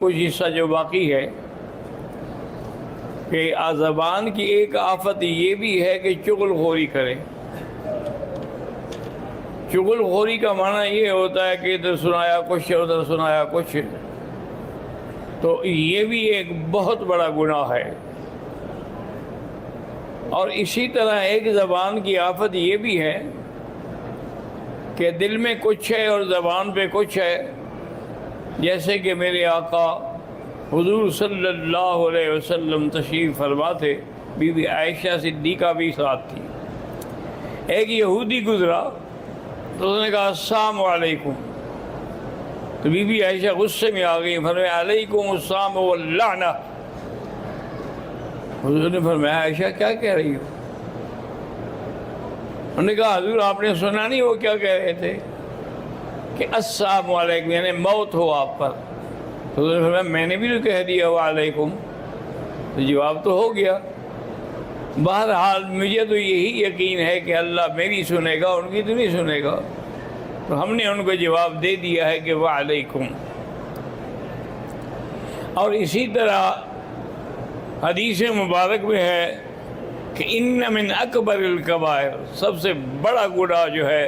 کچھ حصہ جو باقی ہے کہ زبان کی ایک آفت یہ بھی ہے کہ چغل خوری کرے۔ چغل خوری کا معنی یہ ہوتا ہے کہ ادھر سنایا کچھ ادھر سنایا کچھ، تو یہ بھی ایک بہت بڑا گناہ ہے۔ اور اسی طرح ایک زبان کی آفت یہ بھی ہے کہ دل میں کچھ ہے اور زبان پہ کچھ ہے، جیسے کہ میرے آقا حضور صلی اللہ علیہ وسلم تشریف فرما تھے، بی بی عائشہ صدیقہ بھی ساتھ تھی۔ ایک یہودی گزرا تو اس نے کہا السلام علیکم، تو بی بی عائشہ غصے میں آ گئی، فرمایا علیکم السلام واللعنہ۔ حضور نے فرمایا عائشہ کیا کہہ رہی ہو؟ انہوں نے کہا حضور آپ نے سنا نہیں وہ کیا کہہ رہے تھے کہ السلام علیکم یعنی موت ہو آپ پر۔ تو حضور نے فرمایا میں نے بھی تو کہہ دیا وعلیکم، تو جواب تو ہو گیا۔ بہرحال مجھے تو یہی یقین ہے کہ اللہ میری سنے گا، ان کی تو نہیں سنے گا، تو ہم نے ان کو جواب دے دیا ہے کہ وعلیکم۔ اور اسی طرح حدیث مبارک میں ہے کہ ان من اکبر الکبائر، سب سے بڑا گناہ جو ہے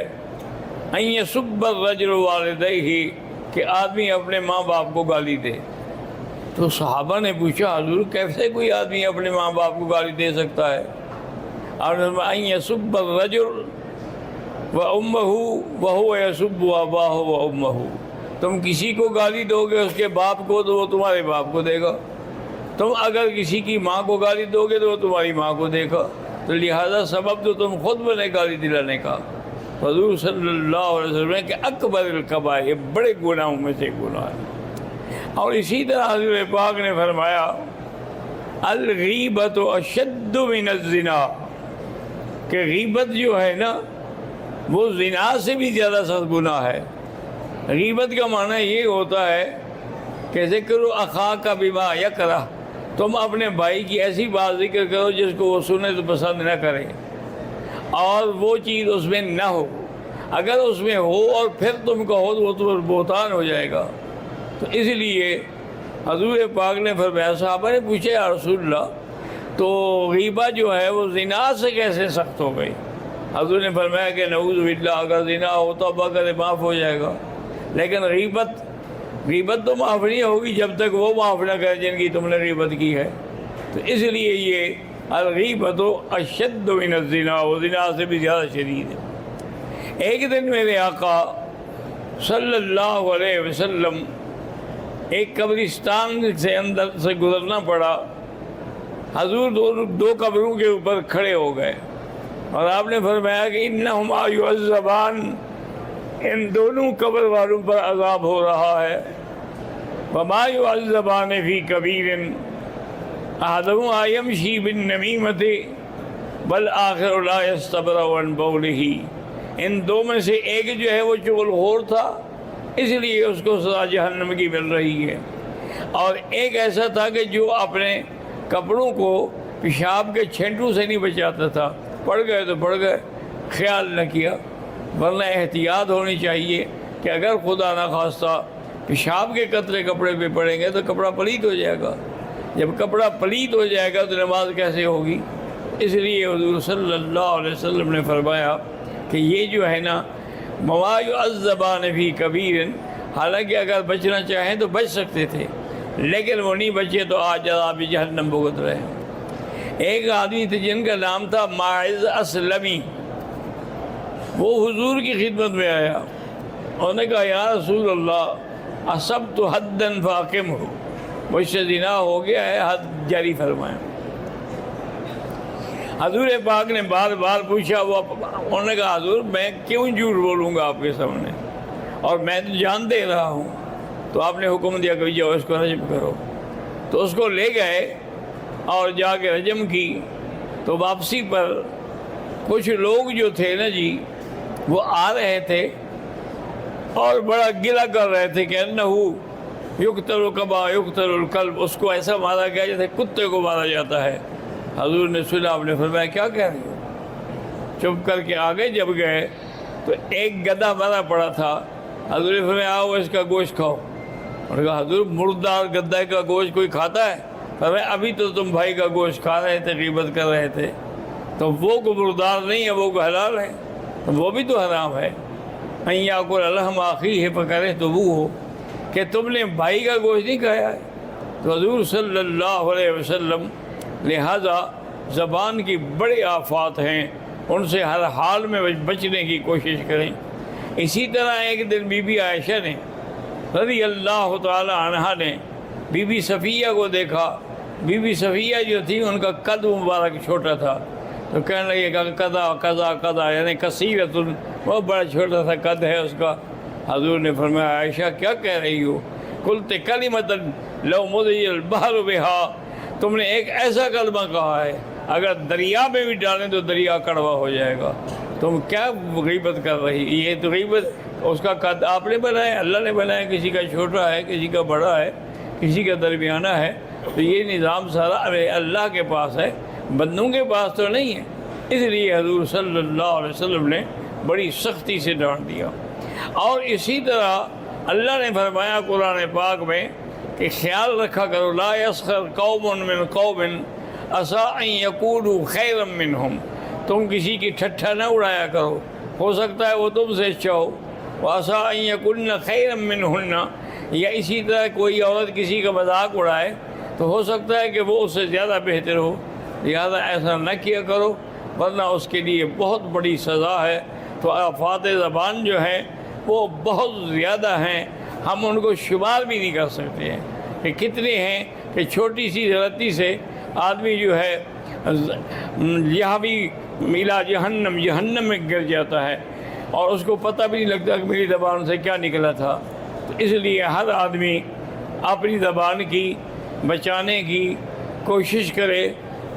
ان یسب الرجل والدیہ، کہ آدمی اپنے ماں باپ کو گالی دے۔ تو صحابہ نے پوچھا حضور کیسے کوئی آدمی اپنے ماں باپ کو گالی دے سکتا ہے؟ اور ان یسب الرجل وامہ وہو یسب اباہ وامہ، تم کسی کو گالی دو گے اس کے باپ کو تو وہ تمہارے باپ کو دے گا، تم اگر کسی کی ماں کو گالی دو گے تو وہ تمہاری ماں کو دے گا، تو لہذا سبب تو تم خود بنے گالی دلانے کا۔ حضور صلی اللہ علیہ وسلم کہ اکبر الکبائر، یہ بڑے گناہوں میں سے گناہ ہے۔ اور اسی طرح حضور پاک نے فرمایا الغیبۃ اشد من الزنا، کہ غیبت جو ہے نا وہ زنا سے بھی زیادہ سخت گناہ ہے۔ غیبت کا معنی یہ ہوتا ہے کہ ذکر اخاک بما یکرہ، تم اپنے بھائی کی ایسی بات ذکر کرو جس کو وہ سنے تو پسند نہ کرے، اور وہ چیز اس میں نہ ہو، اگر اس میں ہو اور پھر تم کہو تو وہ تم پر بہتان ہو جائے گا۔ تو اس لیے حضور پاک نے فرمایا، صحابہ نے پوچھا یا رسول اللہ تو غیبت جو ہے وہ زنا سے کیسے سخت ہو گئی؟ حضور نے فرمایا کہ نعوذ باللہ، اگر زنا ہو توبہ کرے معاف ہو جائے گا، لیکن غیبت تو معاف نہیں ہوگی جب تک وہ معاف نہ کرے جن کی تم نے غیبت کی ہے۔ تو اس لیے یہ الغیبۃ اشد من الزنا، وہ زنا سے بھی زیادہ شدید ہے۔ ایک دن میرے آقا صلی اللہ علیہ وسلم ایک قبرستان سے اندر سے گزرنا پڑا، حضور دو قبروں کے اوپر کھڑے ہو گئے اور آپ نے فرمایا کہ انہما یعذبان، ان دونوں قبر والوں پر عذاب ہو رہا ہے۔ وما یعذبان فی کبیر احدہما یمشی بالنمیمۃ والآخر لا یستبرأ عن بولہ، ان دو میں سے ایک جو ہے وہ چغل خور تھا اس لیے اس کو سزا جہنم کی مل رہی ہے، اور ایک ایسا تھا کہ جو اپنے کپڑوں کو پیشاب کے چھینٹوں سے نہیں بچاتا تھا، پڑ گئے تو پڑ گئے، خیال نہ کیا۔ ورنہ احتیاط ہونی چاہیے کہ اگر خدا نہ خواستہ پیشاب کے قطرے کپڑے پہ پڑیں گے تو کپڑا پلید ہو جائے گا، جب کپڑا پلید ہو جائے گا تو نماز کیسے ہوگی؟ اس لیے حضور صلی اللہ علیہ وسلم نے فرمایا کہ یہ جو ہے نا وما یعذبان فی کبیر، حالانکہ اگر بچنا چاہیں تو بچ سکتے تھے لیکن وہ نہیں بچے تو آج عذاب جہنم بھگت رہے ہیں۔ ایک آدمی تھے جن کا نام تھا ماعز اسلمی، وہ حضور کی خدمت میں آیا، انہوں نے کہا یا رسول اللہ اصبت حدا فاقمہ، مجھ سے زنا ہو گیا ہے، حد جاری فرمائیں۔ حضور پاک نے بار بار پوچھا، انہوں نے کہا حضور میں کیوں جھوٹ بولوں گا آپ کے سامنے، اور میں تو جان دے رہا ہوں۔ تو آپ نے حکم دیا کہ جاؤ اس کو رجم کرو، تو اس کو لے گئے اور جا کے رجم کی۔ تو واپسی پر کچھ لوگ جو تھے نا جی وہ آ رہے تھے اور بڑا گلہ کر رہے تھے کہ انہو یقتل کما یقتل الکلب، اس کو ایسا مارا گیا جیسے کتے کو مارا جاتا ہے۔ حضور نے سنا، آپ نے فرمایا کیا کہہ رہے ہو؟ چپ کر کے آگے جب گئے تو ایک گدھا مرا پڑا تھا، حضور نے فرمایا آؤ اس کا گوشت کھاؤ، انہوں نے کہا حضور مردار گدے کا گوشت کوئی کھاتا ہے؟ فرمایا ابھی تو تم بھائی کا گوشت کھا رہے تھے، غیبت کر رہے تھے، تو وہ کو مردار نہیں ہے، وہ کو حلال ہے، تو وہ بھی تو حرام ہے۔ ان یاکل لحم اخیہ فکرہتموہ ہو کہ تم نے بھائی کا گوشت نہیں کھایا ہے۔ تو حضور صلی اللہ علیہ وسلم لہذا زبان کی بڑی آفات ہیں، ان سے ہر حال میں بچنے کی کوشش کریں۔ اسی طرح ایک دن بی بی عائشہ نے رضی اللہ تعالی عنہا نے بی بی صفیہ کو دیکھا۔ بی بی صفیہ جو تھی ان کا قد مبارک چھوٹا تھا، تو کہنے لگے کہ قضا قضا قضا، یعنی کثیرۃ، بہت بڑا چھوٹا سا قد ہے اس کا۔ حضور نے فرمایا عائشہ کیا کہہ رہی ہو؟ قلت کلمۃ لو مضی البحر بها، تم نے ایک ایسا کلمہ کہا ہے اگر دریا میں بھی ڈالیں تو دریا کڑوا ہو جائے گا، تم کیا غیبت کر رہی؟ یہ تو غیبت، اس کا قد آپ نے بنایا، اللہ نے بنایا، کسی کا چھوٹا ہے، کسی کا بڑا ہے، کسی کا درمیانہ ہے، تو یہ نظام سارا اللہ کے پاس ہے، بندوں کے پاس تو نہیں ہے۔ اس لیے حضور صلی اللہ علیہ وسلم نے بڑی سختی سے ڈانٹ دیا۔ اور اسی طرح اللہ نے فرمایا قرآن پاک میں کہ خیال رکھا کرو، لا یسخر قوم من قوم عسیٰ ان یکونوا خیرا منہم، تم کسی کی ٹھٹھا نہ اڑایا کرو، ہو سکتا ہے وہ تم سے اچھا ہو، وعسیٰ ان یکن خیرا منہن، یا اسی طرح کوئی عورت کسی کا مذاق اڑائے تو ہو سکتا ہے کہ وہ اس سے زیادہ بہتر ہو، لہذا ایسا نہ کیا کرو ورنہ اس کے لیے بہت بڑی سزا ہے۔ تو آفات زبان جو ہیں وہ بہت زیادہ ہیں، ہم ان کو شمار بھی نہیں کر سکتے ہیں کہ کتنے ہیں، کہ چھوٹی سی غلطی سے آدمی جو ہے یہاں بھی ملا جہنم میں گر جاتا ہے اور اس کو پتہ بھی نہیں لگتا کہ میری زبان سے کیا نکلا تھا۔ تو اس لیے ہر آدمی اپنی زبان کی بچانے کی کوشش کرے،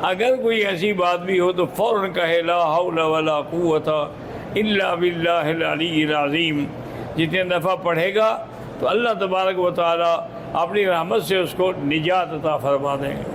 اگر کوئی ایسی بات بھی ہو تو فوراً کہے لا حول ولا قوت الا باللہ العلی العظیم۔ جتنے دفعہ پڑھے گا تو اللہ تبارک و تعالی اپنی رحمت سے اس کو نجات عطا فرما دیں گے۔